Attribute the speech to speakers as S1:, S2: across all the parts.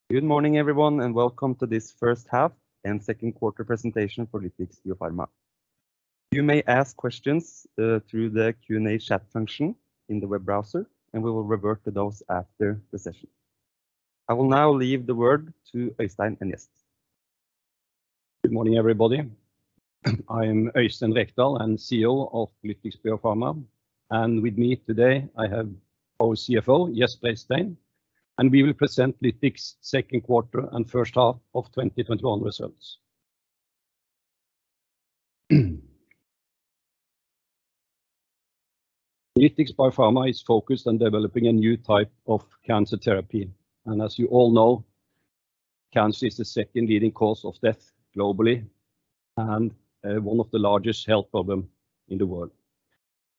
S1: Good morning, everyone, and welcome to this first half and second quarter presentation for Lytix Biopharma. You may ask questions through the Q&A chat function in the web browser, and we will revert to those after the session. I will now leave the word to Øystein and Gjest.
S2: Good morning, everybody. I am Øystein Rekdal and CEO of Lytix Biopharma, and with me today I have our CFO, Gjest Breistein, and we will present Lytix second quarter and first half of 2021 results. Lytix Biopharma is focused on developing a new type of cancer therapy, and as you all know, cancer is the second leading cause of death globally and one of the largest health problems in the world.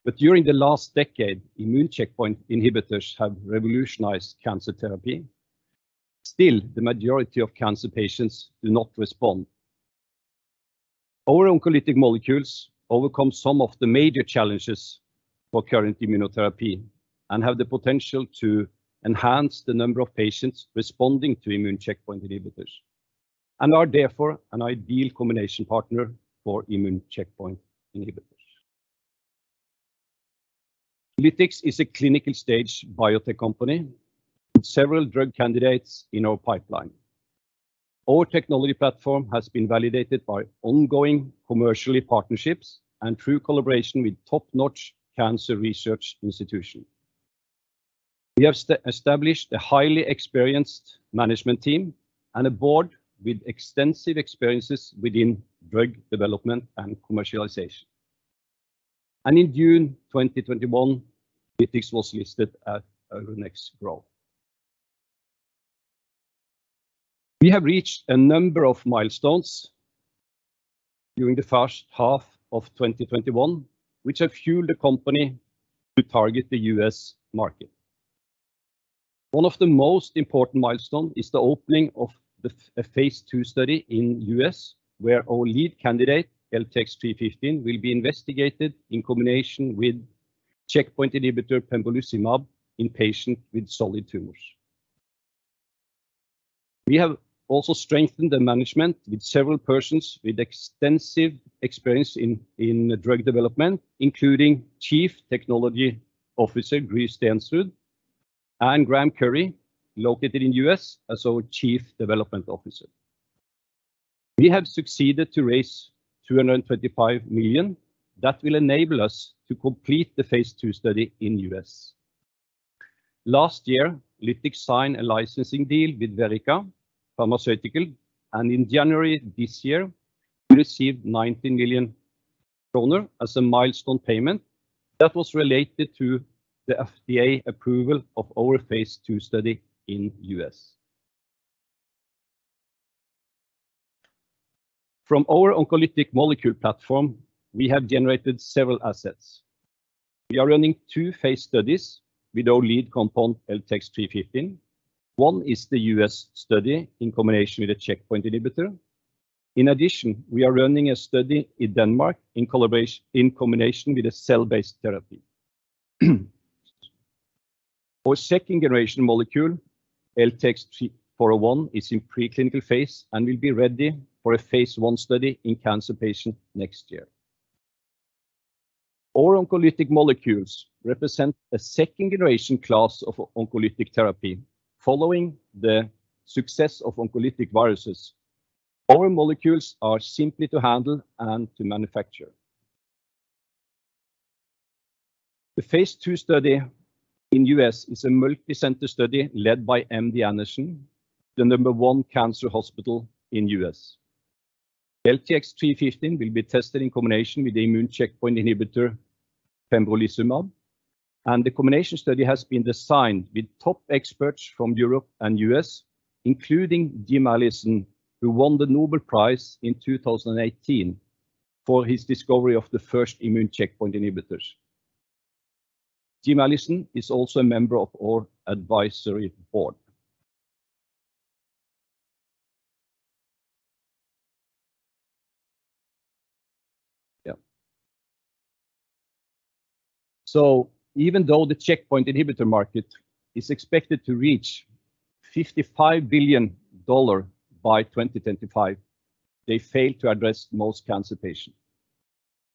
S2: But during the last decade, immune checkpoint inhibitors have revolutionized cancer therapy. Still, the majority of cancer patients do not respond. Our oncolytic molecules overcome some of the major challenges for current immunotherapy and have the potential to enhance the number of patients responding to immune checkpoint inhibitors, and are therefore an ideal combination partner for immune checkpoint inhibitors. Lytix is a clinical stage biotech company with several drug candidates in our pipeline. Our technology platform has been validated by ongoing commercial partnerships and through collaboration with top-notch cancer research institutions. We have established a highly experienced management team and a board with extensive experiences within drug development and commercialization. And in June 2021, Lytix was listed at Euronext Growth. We have reached a number of milestones during the first half of 2021, which have fueled the company to target the US market. One of the most important milestones is the opening of a phase 2 study in US, where our lead candidate, LTX-315, will be investigated in combination with checkpoint inhibitor pembrolizumab in patients with solid tumors. We have also strengthened the management with several persons with extensive experience in drug development, including Chief Technology Officer Gry Stensrud and Graham Curry, located in US, as our Chief Development Officer. We have succeeded to raise 225 million that will enable us to complete the phase 2 study in US. Last year, Lytix signed a licensing deal with Verrica Pharmaceutical, and in January this year, we received 19 million kroner as a milestone payment that was related to the FDA approval of our phase 2 study in US. From our oncolytic molecule platform, we have generated several assets. We are running 2 phase studies with our lead compound LTX-315. One is the US study in combination with a checkpoint inhibitor. In addition, we are running a study in Denmark in combination with a cell-based therapy. Our second generation molecule, LTX-401, is in preclinical phase and will be ready for a phase 1 study in cancer patients next year. Our oncolytic molecules represent a second generation class of oncolytic therapy. Following the success of oncolytic viruses, our molecules are simply to handle and to manufacture. The phase 2 study in US is a multi-center study led by MD Anderson, the #1 cancer hospital in US. LTX-315 will be tested in combination with the immune checkpoint inhibitor pembrolizumab, and the combination study has been designed with top experts from Europe and US, including Jim Allison, who won the Nobel Prize in 2018 for his discovery of the first immune checkpoint inhibitors. Jim Allison is also a member of our advisory board. So even though the checkpoint inhibitor market is expected to reach $55 billion by 2025, they fail to address most cancer patients.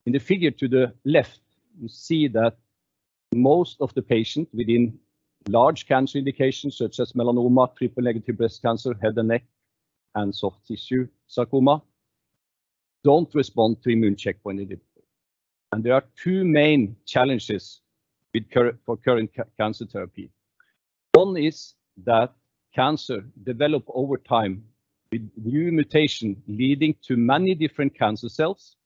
S2: In the figure to the left, you see that most of the patients within large cancer indications such as melanoma, triple-negative breast cancer, head and neck, and soft tissue sarcoma don't respond to immune checkpoint inhibitors. And there are two main challenges for current cancer therapy. One is that cancer develops over time with new mutation leading to many different cancer cells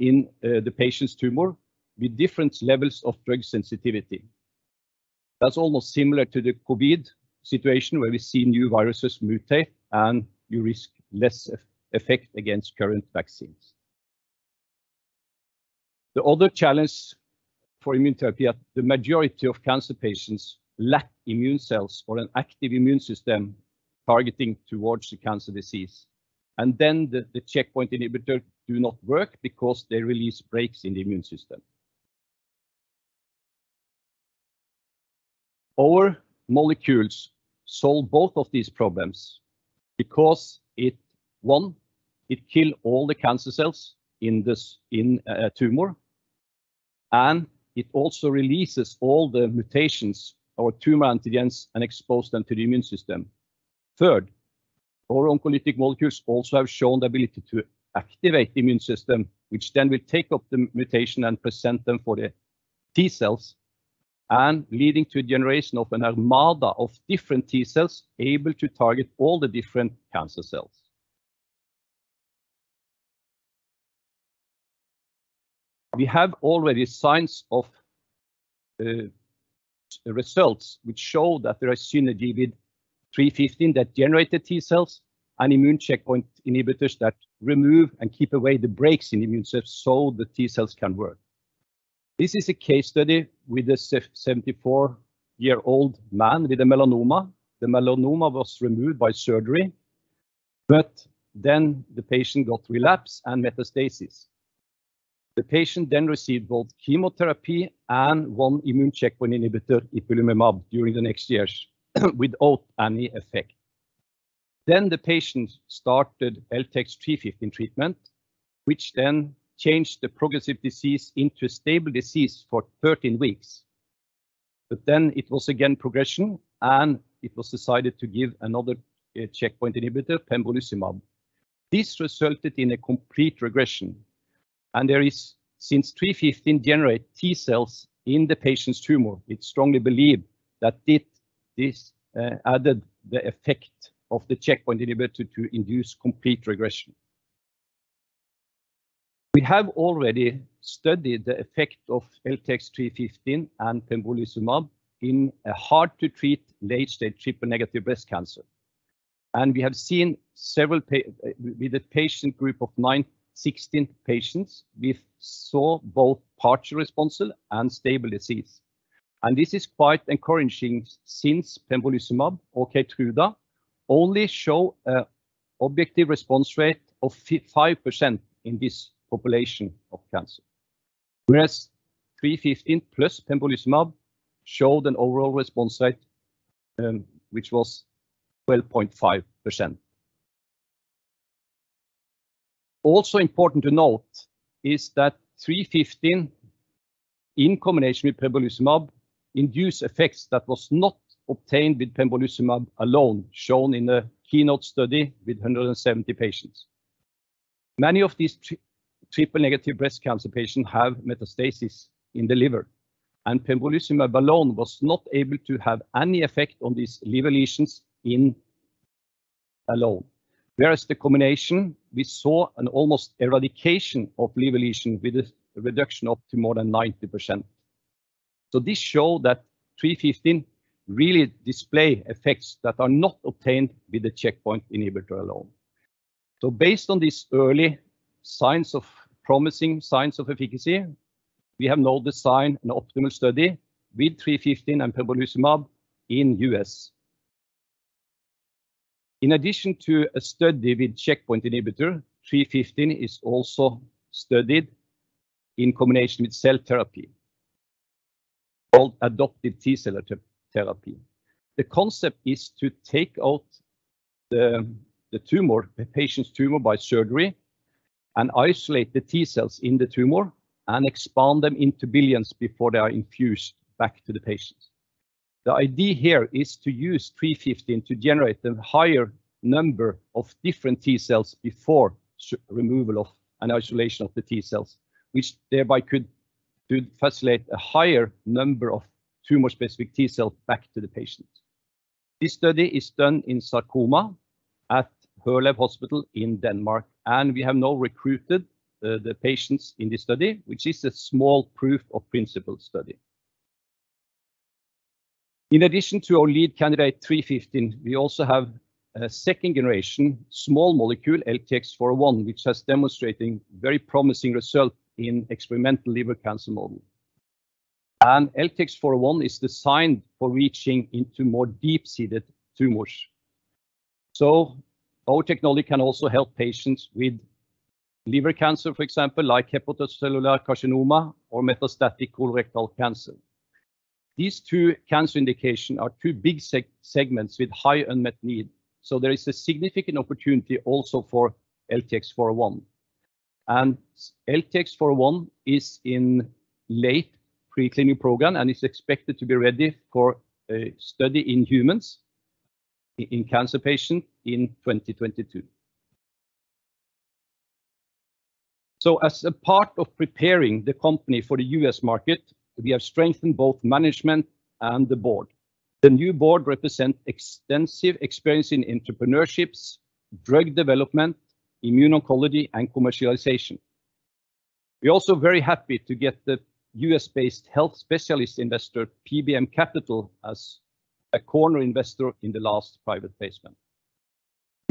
S2: in the patient's tumor with different levels of drug sensitivity. That's almost similar to the COVID situation where we see new viruses mutate and you risk less effect against current vaccines. The other challenge for immune therapy is that the majority of cancer patients lack immune cells or an active immune system targeting towards the cancer disease. And then the checkpoint inhibitor do not work because they release breaks in the immune system. Our molecules solve both of these problems because it kills all the cancer cells in a tumor, and it also releases all the mutations or tumor antigens and exposes them to the immune system. Third, our oncolytic molecules also have shown the ability to activate the immune system, which then will take up the mutation and present them for the T cells, and leading to a generation of an armada of different T cells able to target all the different cancer cells. We have already signs of results which show that there is synergy with 315 that generated T cells and immune checkpoint inhibitors that remove and keep away the breaks in the immune cells so the T cells can work. This is a case study with a 74-year-old man with a melanoma. The melanoma was removed by surgery, but then the patient got relapse and metastasis. The patient then received both chemotherapy and one immune checkpoint inhibitor, ipilimumab, during the next years without any effect. Then the patient started Lytix 315 treatment, which then changed the progressive disease into a stable disease for 13 weeks. But then it was again progression, and it was decided to give another checkpoint inhibitor, pembrolizumab. This resulted in a complete regression. And there is, since 315 generate T cells in the patient's tumor, it's strongly believed that this added the effect of the checkpoint inhibitor to induce complete regression. We have already studied the effect of Lytix 315 and pembrolizumab in a hard-to-treat late-stage triple-negative breast cancer. And we have seen several, with a patient group of 16 patients, we saw both partial responsive and stable disease. And this is quite encouraging since pembrolizumab or Keytruda only show an objective response rate of 5% in this population of cancer, whereas 315 plus pembrolizumab showed an overall response rate which was 12.5%. Also important to note is that 315 in combination with pembrolizumab induced effects that was not obtained with pembrolizumab alone, shown in a keynote study with 170 patients. Many of these triple-negative breast cancer patients have metastasis in the liver, and pembrolizumab alone was not able to have any effect on these liver lesions alone. Whereas the combination, we saw an almost eradication of liver lesion with a reduction up to more than 90%. So this shows that 315 really display effects that are not obtained with the checkpoint inhibitor alone. So based on these early promising signs of efficacy, we have now designed an optimal study with 315 and pembrolizumab in US. In addition to a study with checkpoint inhibitor, 315 is also studied in combination with cell therapy called adoptive T-cell therapy. the concept is to take out the tumor, the patient's tumor by surgery, and isolate the T cells in the tumor and expand them into billions before they are infused back to the patient. The idea here is to use 315 to generate a higher number of different T cells before removal of and isolation of the T cells, which thereby could facilitate a higher number of tumor-specific T cells back to the patient. This study is done in sarcoma at Herlev Hospital in Denmark, and we have now recruited the patients in this study, which is a small proof of principle study. In addition to our lead candidate 315, we also have a second generation small molecule LTX-401, which has demonstrating very promising result in experimental liver cancer model. And LTX-401 is designed for reaching into more deep-seated tumors. So our technology can also help patients with liver cancer, for example, like hepatocellular carcinoma or metastatic colorectal cancer. These two cancer indications are two big segments with high unmet need. So there is a significant opportunity also for LTX-401. And LTX-401 is in late preclinical program and is expected to be ready for a study in humans, in cancer patients in 2022. So as a part of preparing the company for the US market, we have strengthened both management and the board. The new board represents extensive experience in entrepreneurships, drug development, immuno-oncology, and commercialization. We're also very happy to get the US-based health specialist investor PBM Capital as a corner investor in the last private placement.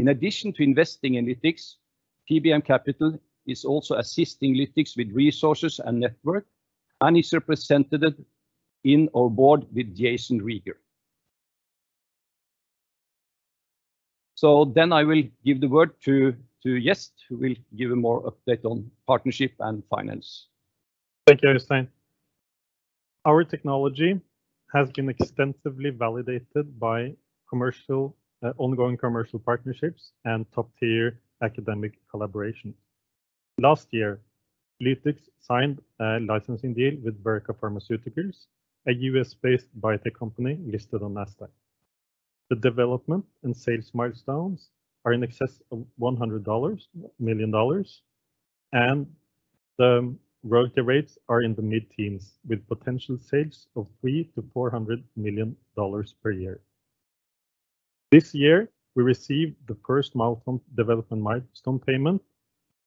S2: In addition to investing in Lytix, PBM Capital is also assisting Lytix with resources and network, and is represented in our board with Jason Rieger. So then I will give the word to Gjest, who will give a more update on partnership and finance.
S3: Thank you, Øystein. Our technology has been extensively validated by ongoing commercial partnerships and top-tier academic collaboration. Last year, Lytix signed a licensing deal with Verrica Pharmaceuticals, a US-based biotech company listed on Nasdaq. The development and sales milestones are in excess of $100 million, and the royalty rates are in the mid-teens, with potential sales of $300 to $400 million per year. This year, we received the first development milestone payment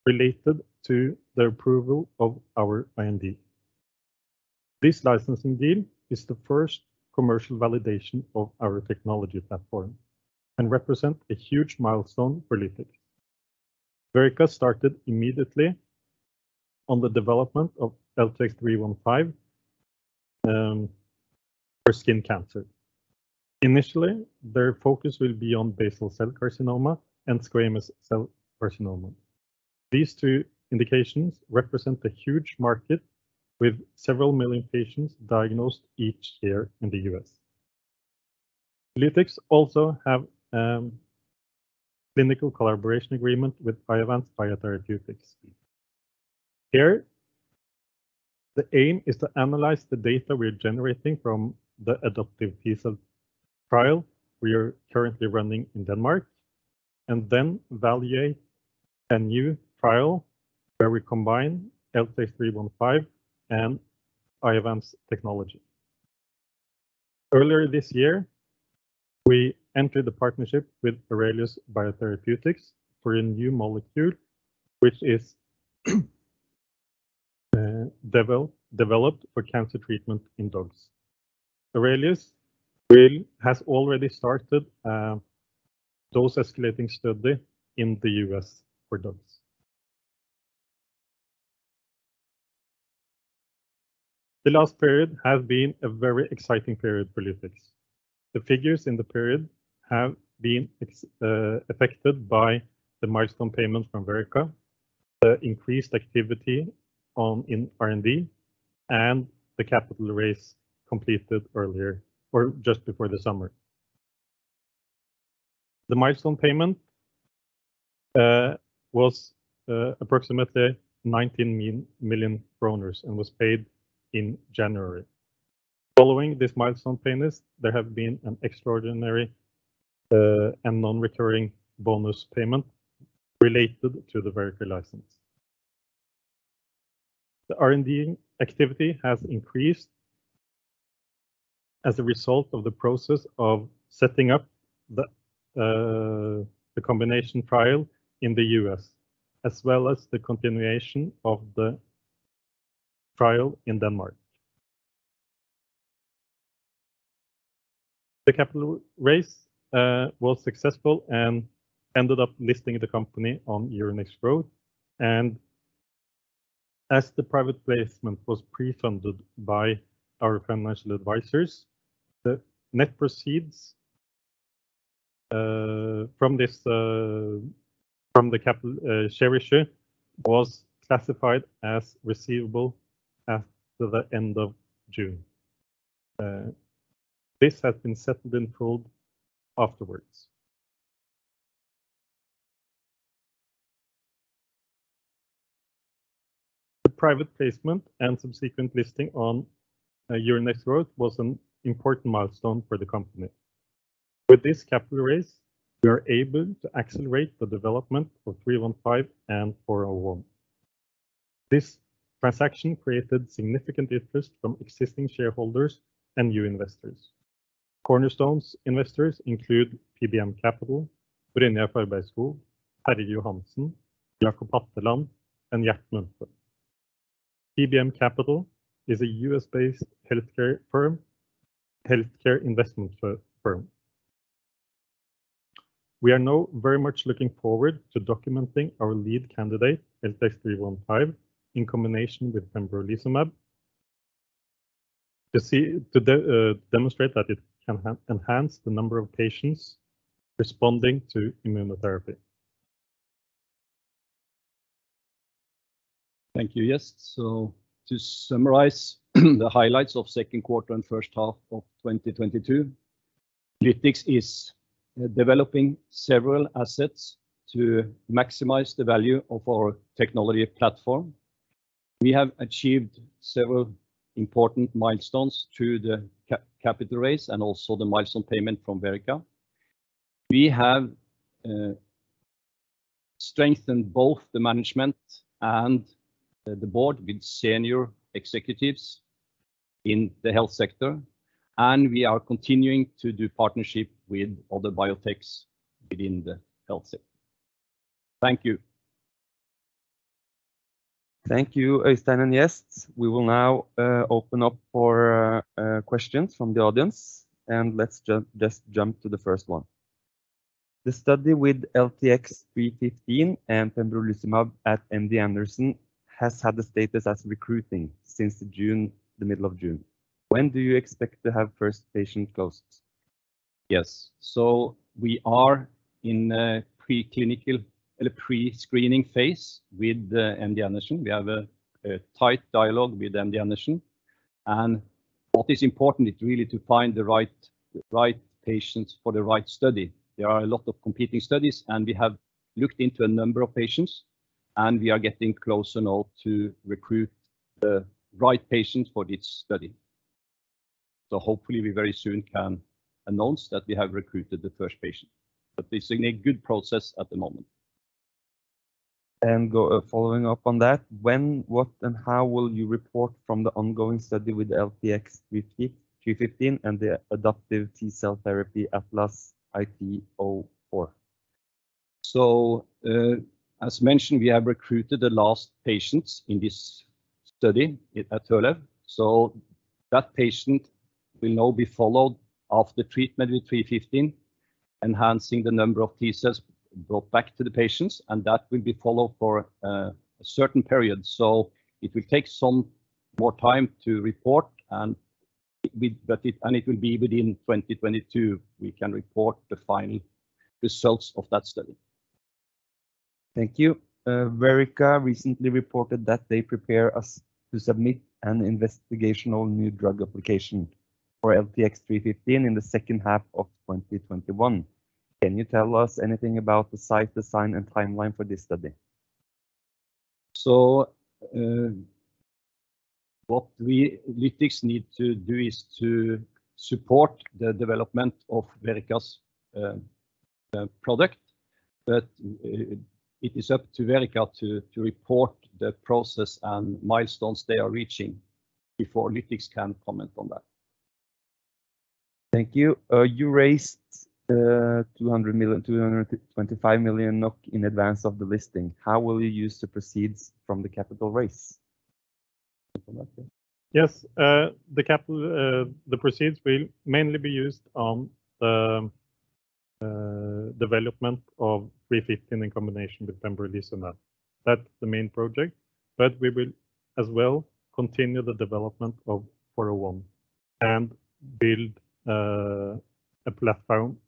S3: related to the approval of our IND. This licensing deal is the first commercial validation of our technology platform and represent a huge milestone for Lytix. Verrica started immediately on the development of LTX-315 for skin cancer. Initially, their focus will be on basal cell carcinoma and squamous cell carcinoma. These two indications represent a huge market with several million patients diagnosed each year in the US. Lytix also have a clinical collaboration agreement with Iovance Biotherapeutics. Here, the aim is to analyze the data we're generating from the Adoptive T-cell trial we are currently running in Denmark, and then evaluate a new trial where we combine LTX-315 and Iovance technology. Earlier this year, we entered the partnership with Aurelius Biotherapeutics for a new molecule, which is developed for cancer treatment in dogs. Aurelius has already started a dose escalating study in the US for dogs. The last period has been a very exciting period for Lytix. The figures in the period have been affected by the milestone payment from Verrica, the increased activity in R&D, and the capital raise completed earlier or just before the summer. The milestone payment was approximately 19 million kroner and was paid in January. Following this milestone payment, there have been an extraordinary and non-recurring bonus payment related to the Verrica license. The R&D activity has increased as a result of the process of setting up the combination trial in the US, as well as the continuation of the trial in Denmark. The capital raise was successful and ended up listing the company on Euronext Growth. And as the private placement was pre-funded by our financial advisors, the net proceeds from the capital share issue was classified as receivable at the end of June. This has been settled in full afterwards. The private placement and subsequent listing on Euronext Growth was an important milestone for the company. With this capital raise, we are able to accelerate the development of 315 and 401. This transaction created significant interest from existing shareholders and new investors. Cornerstone's investors include PBM Capital, Brynja Arbeidsskog, Terje Johansen, Jakob Hatteland, and Gjert Munthe. PBM Capital is a US-based healthcare investment firm. We are now very much looking forward to documenting our lead candidate, LTX-315, in combination with pembrolizumab, to demonstrate that it can enhance the number of patients responding to immunotherapy.
S2: Thank you, Yes. So to summarize the highlights of second quarter and first half of 2022, Lytix is developing several assets to maximize the value of our technology platform. We have achieved several important milestones through the capital raise and also the milestone payment from Verrica. We have strengthened both the management and the board with senior executives in the health sector, and we are continuing to do partnership with other biotechs within the health sector. Thank you.
S1: Thank you, Øystein and Gjest. We will now open up for questions from the audience, and let's just jump to the first one. The study with LTX-315 and pembrolizumab at MD Anderson has had the status as recruiting since the middle of June. When do you expect to have first patient dosed?
S2: Yes, so we are in a pre-screening phase with MD Anderson. We have a tight dialogue with MD Anderson, and what is important is really to find the right patients for the right study. There are a lot of competing studies, and we have looked into a number of patients, and we are getting closer now to recruit the right patients for this study. So hopefully we very soon can announce that we have recruited the first patient. But it's in a good process at the moment.
S1: And following up on that, when, what, and how will you report from the ongoing study with LTX-315 and the adoptive T-cell therapy Atlas IT-04?
S2: So, as mentioned, we have recruited the last patients in this study at Herlev. So that patient will now be followed after treatment with 315, enhancing the number of T cells brought back to the patients, and that will be followed for a certain period. So it will take some more time to report, and it will be within 2022 we can report the final results of that study.
S1: Thank you. Verrica recently reported that they prepare us to submit an investigational new drug application for LTX-315 in the second half of 2021. Can you tell us anything about the site design and timeline for this study?
S2: So what we Lytix need to do is to support the development of Verica's product, but it is up to Verica to report the process and milestones they are reaching before Lytix can comment on that.
S1: Thank you. You raised 225 million NOK in advance of the listing. How will you use the proceeds from the capital raise?
S3: Yes, the proceeds will mainly be used on the development of 315 in combination with pembrolizumab. That's the main project, but we will as well continue the development of 401 and build a platform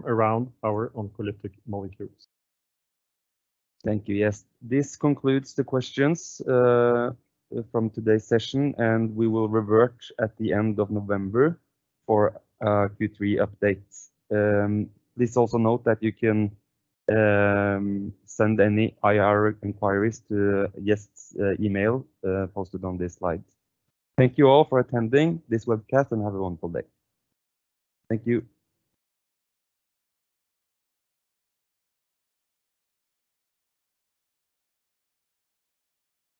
S3: around our oncolytic molecules.
S1: Thank you. Yes, this concludes the questions from today's session, and we will revert at the end of November for Q3 updates. Please also note that you can send any IR inquiries to Gjest's email posted on this slide. Thank you all for attending this webcast and have a wonderful day. Thank you.